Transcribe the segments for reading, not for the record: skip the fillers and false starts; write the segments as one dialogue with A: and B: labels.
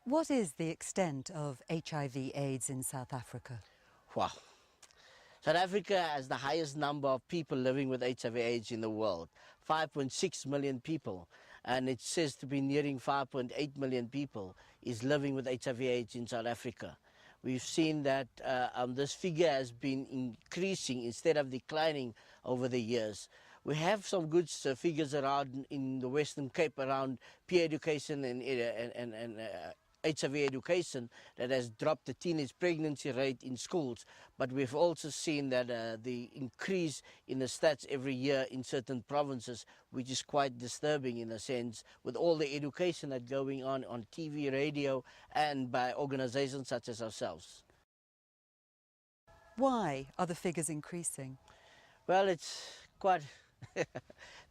A: What is the extent of HIV/AIDS in South Africa?
B: Wow. South Africa has the highest number of people living with HIV/AIDS in the world, 5.6 million people, and it says to be nearing 5.8 million people is living with HIV/AIDS in South Africa. We've seen that this figure has been increasing instead of declining over the years. We have some good figures around in the Western Cape around peer education and HIV education that has dropped the teenage pregnancy rate in schools, but we've also seen that the increase in the stats every year in certain provinces, which is quite disturbing in a sense, with all the education that's going on TV, radio, and by organizations such as ourselves.
A: Why are the figures increasing?
B: Well, it's quite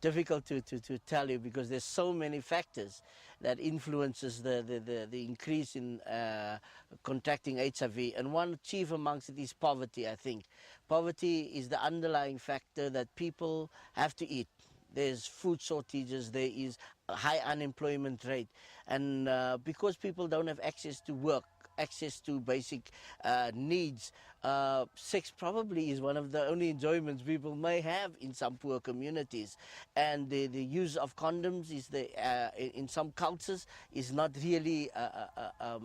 B: difficult to tell you because there's so many factors that influences the increase in contracting HIV, and one chief amongst it is poverty. I think poverty is the underlying factor that people have to eat. There's food shortages, there is a high unemployment rate, and because people don't have access to work, access to basic needs, sex probably is one of the only enjoyments people may have in some poor communities, and the use of condoms is in some cultures is not really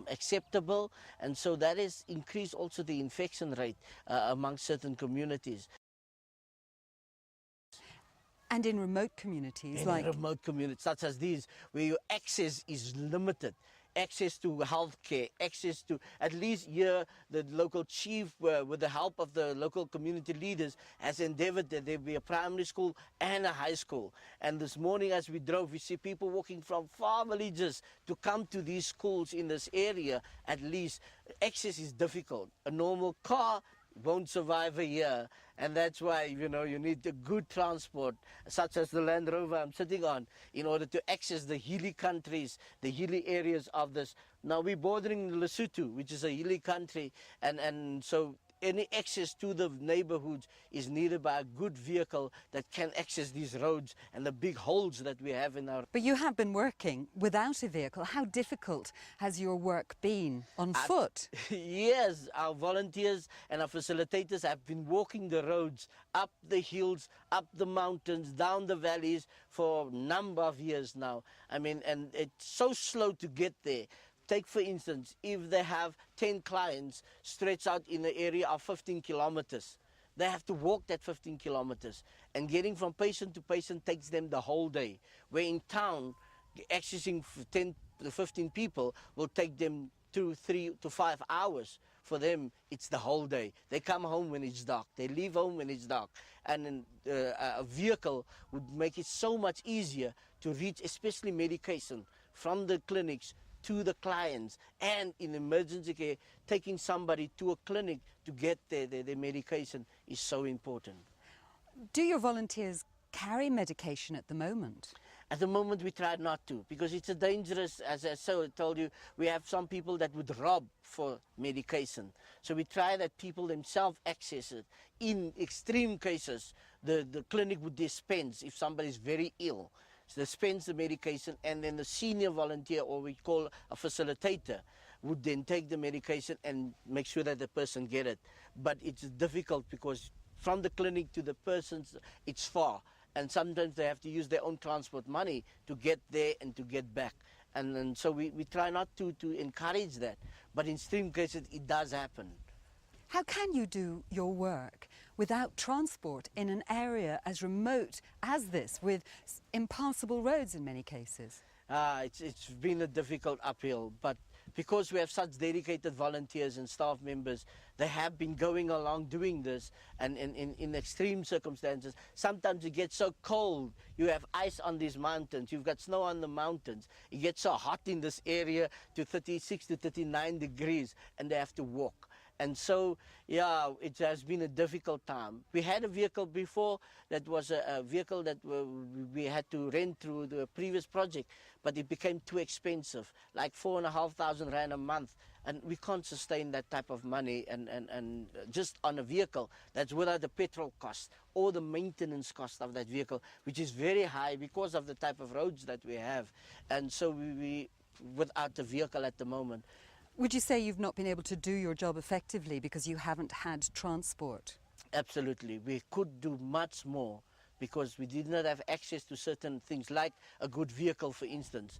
B: acceptable, and so that has increased also the infection rate among certain communities.
A: And in remote communities,
B: remote communities such as these, where your access is limited, access to healthcare, access to, at least here, the local chief, with the help of the local community leaders, has endeavored that there be a primary school and a high school. And this morning as we drove, we see people walking from far villages to come to these schools in this area. At least access is difficult. A normal car won't survive a year, and that's why you need a good transport such as the Land Rover I'm sitting on in order to access the hilly countries, the hilly areas of this. Now we're bordering Lesotho, which is a hilly country, and so any access to the neighborhoods is needed by a good vehicle that can access these roads and the big holes that we have in our...
A: But you have been working without a vehicle. How difficult has your work been on foot?
B: Yes, our volunteers and our facilitators have been walking the roads, up the hills, up the mountains, down the valleys for a number of years now. I mean, and it's so slow to get there. Take, for instance, if they have 10 clients stretched out in the area of 15 kilometers, they have to walk that 15 kilometers. And getting from patient to patient takes them the whole day. Where in town, accessing 10 to 15 people will take them 2, 3 to 5 hours. For them, it's the whole day. They come home when it's dark. They leave home when it's dark. And a vehicle would make it so much easier to reach, especially medication, from the clinics to the clients, and in emergency care, taking somebody to a clinic to get their medication is so important.
A: Do your volunteers carry medication at the moment?
B: At the moment we try not to, because it's a dangerous, as I told you, we have some people that would rob for medication. So we try that people themselves access it. In extreme cases, the clinic would dispense if somebody is very ill. So dispense the medication, and then the senior volunteer, or we call a facilitator, would then take the medication and make sure that the person get it. But it's difficult because from the clinic to the persons, it's far. And sometimes they have to use their own transport money to get there and to get back. And so we try not to encourage that. But in extreme cases, it does happen.
A: How can you do your work without transport in an area as remote as this, with impassable roads in many cases?
B: It's been a difficult uphill, but because we have such dedicated volunteers and staff members, they have been going along doing this, and in extreme circumstances. Sometimes it gets so cold, you have ice on these mountains, you've got snow on the mountains, it gets so hot in this area to 36 to 39 degrees, and they have to walk. And so, yeah, it has been a difficult time. We had a vehicle before that was a vehicle that we had to rent through the previous project, but it became too expensive, like 4,500 Rand a month. And we can't sustain that type of money and just on a vehicle that's without the petrol cost or the maintenance cost of that vehicle, which is very high because of the type of roads that we have. And so we without a vehicle at the moment.
A: Would you say you've not been able to do your job effectively because you haven't had transport?
B: Absolutely. We could do much more because we did not have access to certain things like a good vehicle, for instance.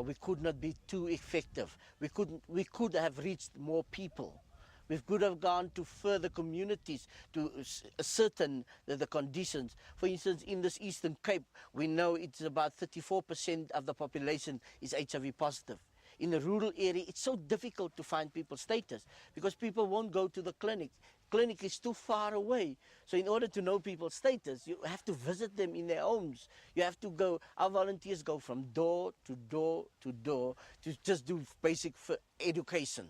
B: We could not be too effective. We could have reached more people. We could have gone to further communities to ascertain the conditions. For instance, in this Eastern Cape, we know it's about 34% of the population is HIV positive. In a rural area, it's so difficult to find people's status because people won't go to the clinic. Clinic is too far away. So in order to know people's status, you have to visit them in their homes. You have to go, our volunteers go from door to door to door to just do basic education.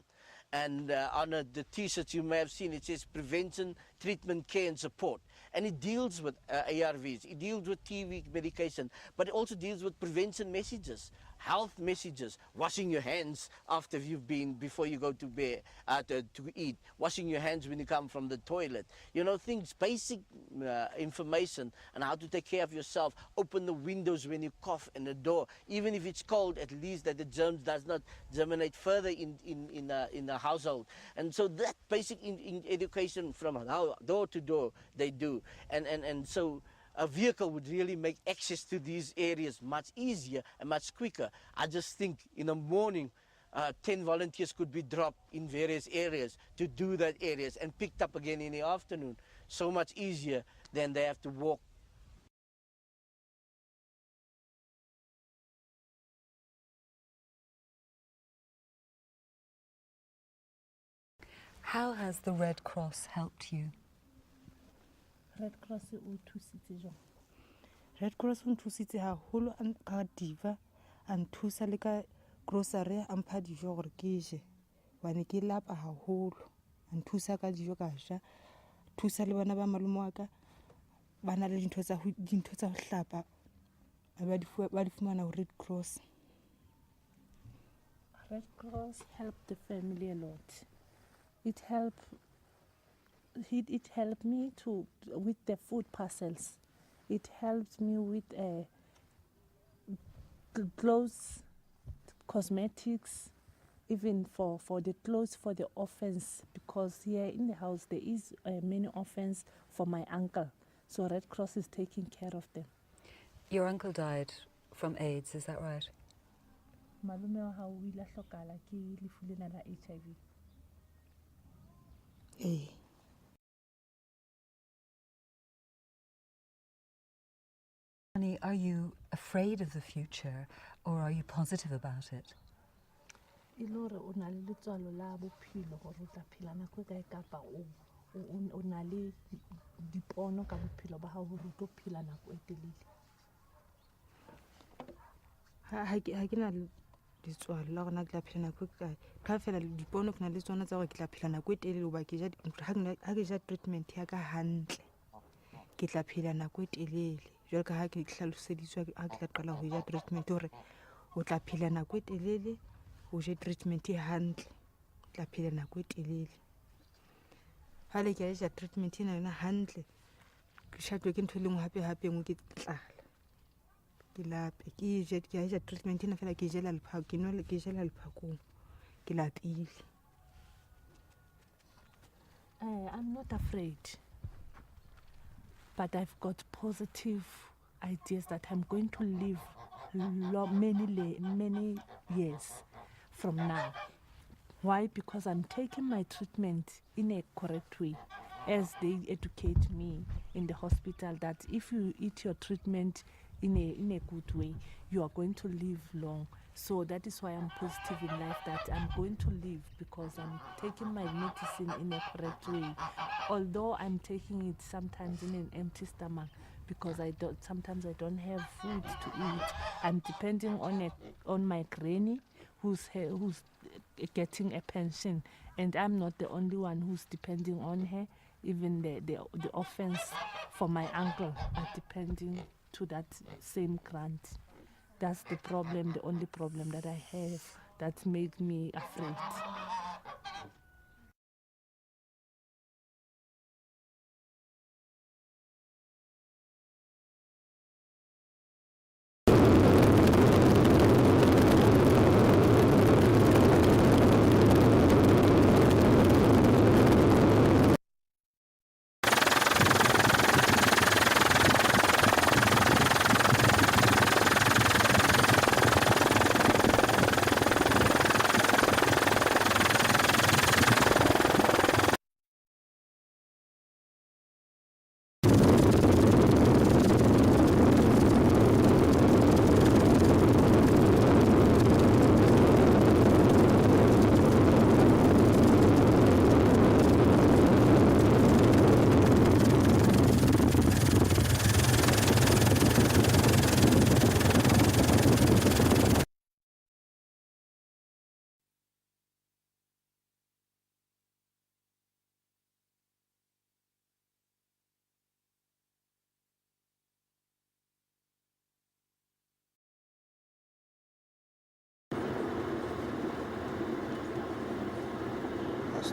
B: And on the T-shirts you may have seen, it says prevention, treatment, care and support. And it deals with ARVs, it deals with TB medication, but it also deals with prevention messages, health messages, washing your hands after you've been, before you go to bed, to eat, washing your hands when you come from the toilet. You know, things, basic information on how to take care of yourself. Open the windows when you cough and the door. Even if it's cold, at least that the germs does not germinate further in the household. And so that basic in education from door to door, they do. And so a vehicle would really make access to these areas much easier and much quicker. I just think in the morning, 10 volunteers could be dropped in various areas to do that areas and picked up again in the afternoon. So much easier than they have to walk.
A: How has the Red Cross helped you?
C: Red Cross o thusitse jwang? Red Cross o nthusitse haholo ka diva, a nthusa le ka grocery, a mpha dijo gore ke je hobane ke lapa haholo, a nthusa ka dijo ka ja, thusa le bana ba malome wa ka ba na le dintho tsa ho hlapa ba di fumana ho Red Cross. Red Cross helped the family a lot. It helped me with the food parcels. It helped me with clothes, cosmetics, even for the clothes for the orphans, because here in the house there is many orphans for my uncle. So Red Cross is taking care of them.
A: Your uncle died from AIDS, is that right?
C: Malome wa hao o ile a hlokahala ke lefu lena la HIV.
A: Annie, are you afraid of the future or are you positive about it?
C: Ilore o na le letswalo la bophelo gore o tla phela nako e kae kapa o na le dipono ka bophelo ba hao gore o tlo phela nako e telele. Ha ke na le letswalo la gore na ke tla phela nako e kae, ka fela dipono ke na le tsona tsa gore ke tla phela nako e telele hoba ke ja treatment ya ka hantle ke tla phela nako e telele. Jwale ka ha ke hlaloseditswe ha ke tla qala ho ja treatment hore o tla phela nako e telele, o je treatment e hantle, tla phela nako e telele. Ha le ke ja treatment ena yona hantle, ke shatwe ke ntho e lengwe hape ngwe ke tlala. Ke lape ke ja treatment ena fela ke jela lephako, ke jela lephakong, ke lapile. I'm not afraid, but I've got positive ideas that I'm going to live many years from now. Why? Because I'm taking my treatment in a correct way, as they educate me in the hospital that if you eat your treatment in a good way, you are going to live long. So that is why I'm positive in life, that I'm going to live because I'm taking my medicine in a correct way. Although I'm taking it sometimes in an empty stomach because sometimes I don't have food to eat. I'm depending on my granny who's getting a pension, and I'm not the only one who's depending on her. Even the orphans for my uncle are depending to that same grant. That's the problem, the only problem that I have that made me afraid.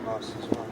D: nice as well.